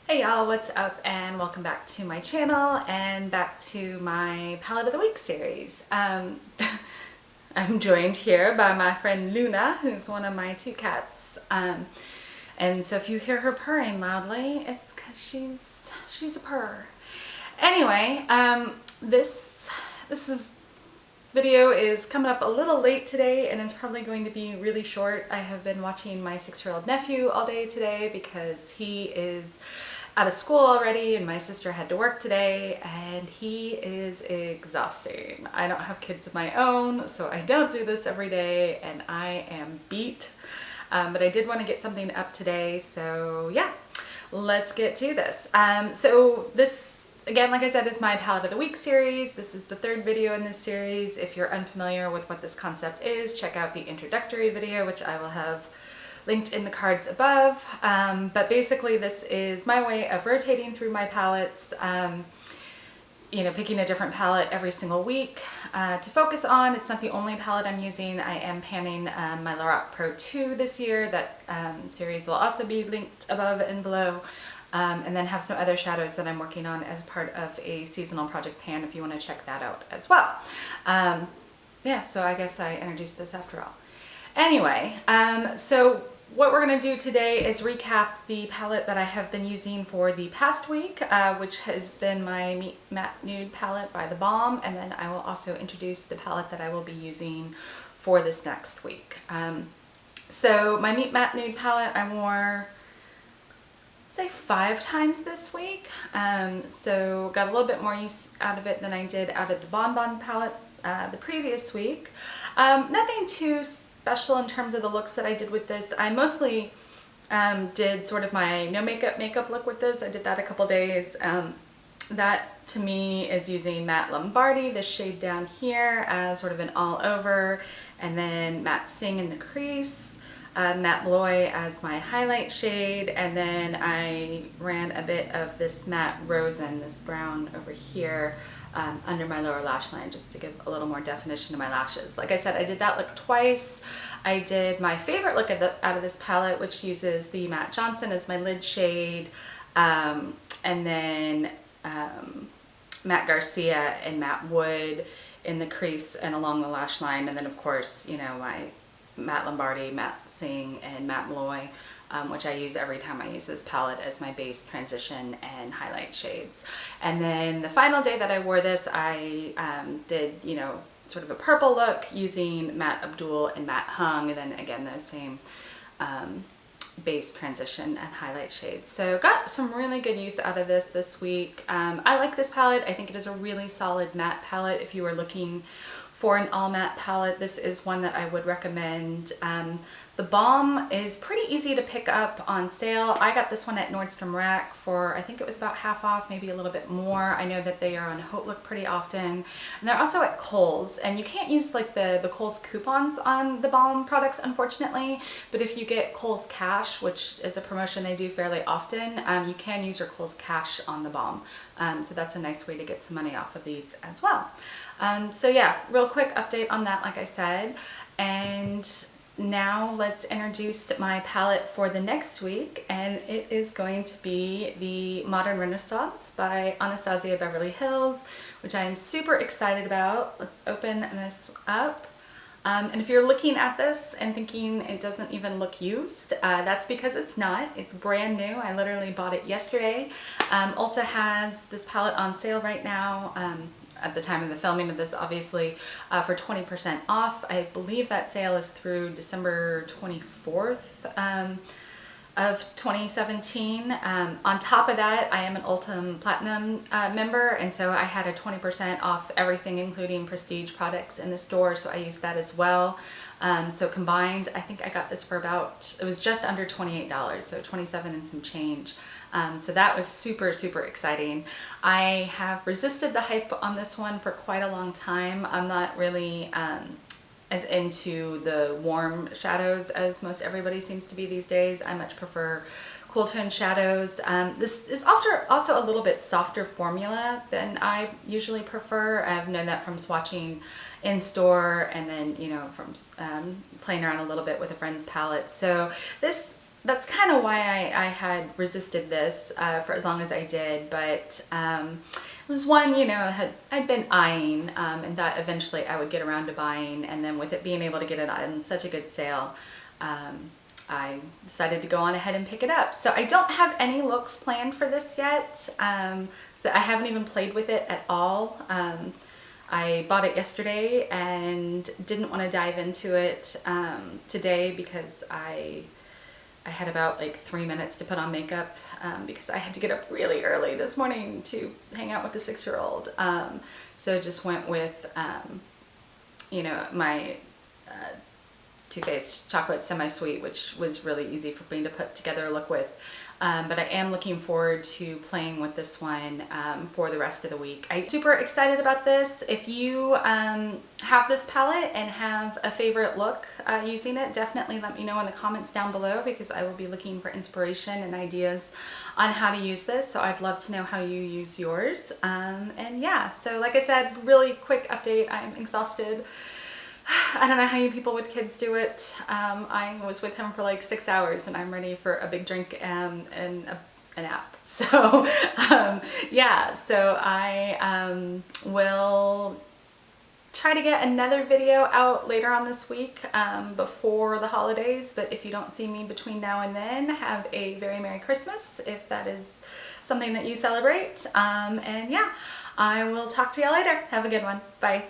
Hey y'all, what's up, and welcome back to my channel and back to my Palette of the Week series. I'm joined here by my friend Luna, who's one of my two cats. And so if you hear her purring loudly, it's because she's a purr. Anyway, this video is coming up a little late today, and it's probably going to be really short. I have been watching my 6-year-old nephew all day today because he is out of school already and my sister had to work today, and he is exhausting. I don't have kids of my own, so I don't do this every day, and I am beat. But I did want to get something up today, so yeah, let's get to this. So this, again, like I said, is my Palette of the Week series. This is the third video in this series. If you're unfamiliar with what this concept is, check out the introductory video, which I will have linked in the cards above. But basically this is my way of rotating through my palettes, you know, picking a different palette every single week to focus on. It's not the only palette I'm using. I am panning my Lorac Pro 2 this year. That series will also be linked above and below. And then have some other shadows that I'm working on as part of a seasonal project pan if you want to check that out as well. Yeah, so I guess I introduced this after all. Anyway, so what we're going to do today is recap the palette that I have been using for the past week, which has been my Meet Matte Nude palette by the Balm, and then I will also introduce the palette that I will be using for this next week. So my Meet Matte Nude palette I wore, say, 5 times this week, so got a little bit more use out of it than I did out of the Bon palette the previous week. Nothing too special in terms of the looks that I did with this. I mostly did sort of my no makeup look with this. I did that a couple days. That to me is using Matte Lombardi, this shade down here, as sort of an all over, and then Matte Sing in the crease, Matte Bloy as my highlight shade, and then I ran a bit of this Matte Rosen, this brown over here, under my lower lash line, just to give a little more definition to my lashes. Like I said, I did that look twice. I did my favorite look out of this palette, which uses the Matte Johnson as my lid shade, and then Matte Garcia and Matte Wood in the crease and along the lash line, and then of course, you know, my Matte Lombardi, Matte Sing, and Matte Bloy, which I use every time I use this palette as my base, transition, and highlight shades. And then the final day that I wore this, I did, you know, sort of a purple look using Matte Abdul and Matte Hung, and then again those same base, transition, and highlight shades. So got some really good use out of this week. I like this palette. I think it is a really solid matte palette. If you are looking for an all matte palette, this is one that I would recommend. The Balm is pretty easy to pick up on sale. I got this one at Nordstrom Rack for, I think it was about half off, maybe a little bit more. I know that they are on Haute Look pretty often. And they're also at Kohl's, and you can't use like the Kohl's coupons on the Balm products, unfortunately. But if you get Kohl's Cash, which is a promotion they do fairly often, you can use your Kohl's Cash on the Balm. So that's a nice way to get some money off of these as well. So yeah, real quick update on that, like I said. And now let's introduce my palette for the next week, and it is going to be the Modern Renaissance by Anastasia Beverly Hills, which I am super excited about. Let's open this up. And if you're looking at this and thinking it doesn't even look used, that's because it's not. It's brand new. I literally bought it yesterday. Ulta has this palette on sale right now. At the time of the filming of this, obviously, for 20% off. I believe that sale is through December 24th of 2017. On top of that, I am an Ulta Platinum member, and so I had a 20% off everything, including prestige products in the store, so I used that as well. So combined, I think I got this for about, it was just under $28, so 27 and some change. So that was super, super exciting. I have resisted the hype on this one for quite a long time. I'm not really as into the warm shadows as most everybody seems to be these days. I much prefer cool tone shadows. This is also a little bit softer formula than I usually prefer. I've known that from swatching in store, and then, you know, from playing around a little bit with a friend's palette. So this that's kind of why I had resisted this for as long as I did, but it was one, you know, I'd been eyeing and thought eventually I would get around to buying, and then with it being able to get it on such a good sale, I decided to go on ahead and pick it up. So I don't have any looks planned for this yet, so I haven't even played with it at all. I bought it yesterday and didn't want to dive into it today because I had about like 3 minutes to put on makeup because I had to get up really early this morning to hang out with the 6-year-old. So just went with, you know, my Too Faced chocolate semi-sweet, which was really easy for me to put together a look with. But I am looking forward to playing with this one for the rest of the week. I'm super excited about this. If you have this palette and have a favorite look using it, definitely let me know in the comments down below, because I will be looking for inspiration and ideas on how to use this. So I'd love to know how you use yours. And yeah, so like I said, really quick update. I'm exhausted. I don't know how you people with kids do it. I was with him for like 6 hours and I'm ready for a big drink and a nap. So yeah, so I will try to get another video out later on this week before the holidays. But if you don't see me between now and then, have a very Merry Christmas if that is something that you celebrate. And yeah, I will talk to you later. Have a good one. Bye.